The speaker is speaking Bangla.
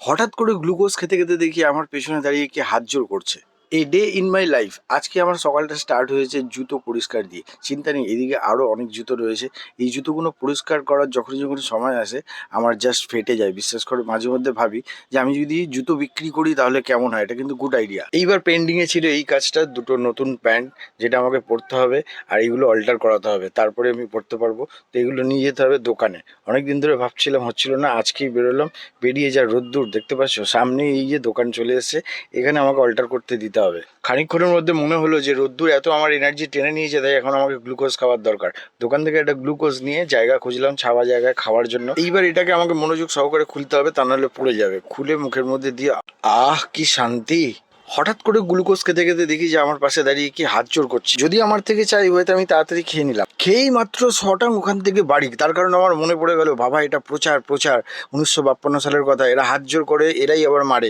হঠাৎ করে গ্লুকোজ খেতে খেতে দেখি আমার পেছনে দাঁড়িয়ে কে হাত জোড় করছে। A day in my life. আজকে আমার সকালটা স্টার্ট হয়েছে জুতো পরিষ্কার দিয়ে। চিন্তা নেই, এদিকে আরও অনেক জুতো রয়েছে। এই জুতোগুলো পরিষ্কার করার যখনই যখন সময় আসে আমার জাস্ট ফেটে যায়। বিশ্বাস করে মাঝে মধ্যে ভাবি যে আমি যদি জুতো বিক্রি করি তাহলে কেমন হয়। এটা কিন্তু গুড আইডিয়া। এইবার পেন্ডিংয়ে ছিল এই কাজটা, দুটো নতুন প্যান্ট যেটা আমাকে পরতে হবে আর এইগুলো অল্টার করাতে হবে, তারপরে আমি পরতে পারবো। তো এগুলো নিয়ে যেতে হবে দোকানে। অনেক দিন ধরে ভাবছিলাম, হচ্ছিল না, আজকেই বেরোলাম। বেরিয়ে যা রোদ্দুর দেখতে পাচ্ছ, সামনে এই যে দোকান চলে এসছে, এখানে আমাকে অল্টার করতে দিতে হবে। খানিকক্ষণের মধ্যে মনে হলো যে রোদ্দুর এত আমার এনার্জি টেনে নিয়েছে, তাই এখন আমাকে গ্লুকোজ খাওয়ার দরকার। দোকান থেকে একটা গ্লুকোজ নিয়ে জায়গা খুঁজলাম ছাওয়া জায়গায় খাওয়ার জন্য। এইবার এটাকে আমাকে মনোযোগ সহকারে খুলতে হবে, তা নাহলে পড়ে যাবে। খুলে মুখের মধ্যে দিয়ে আহ কি শান্তি। হঠাৎ করে গ্লুকোজ খেতে খেতে দেখি যে আমার পাশে দাঁড়িয়ে কি হাত জোড় করছে। যদি আমার থেকে চাই হয়তো আমি তাড়াতাড়ি খেয়ে নিলাম। খেয়েই মাত্র 6টা ওখান থেকে বাড়ি। তার কারণ আমার মনে পড়ে গেল, বাবা এটা প্রচার প্রচার 1952 সালের কথা। এরা হাত জোড় করে, এরাই আবার মারে।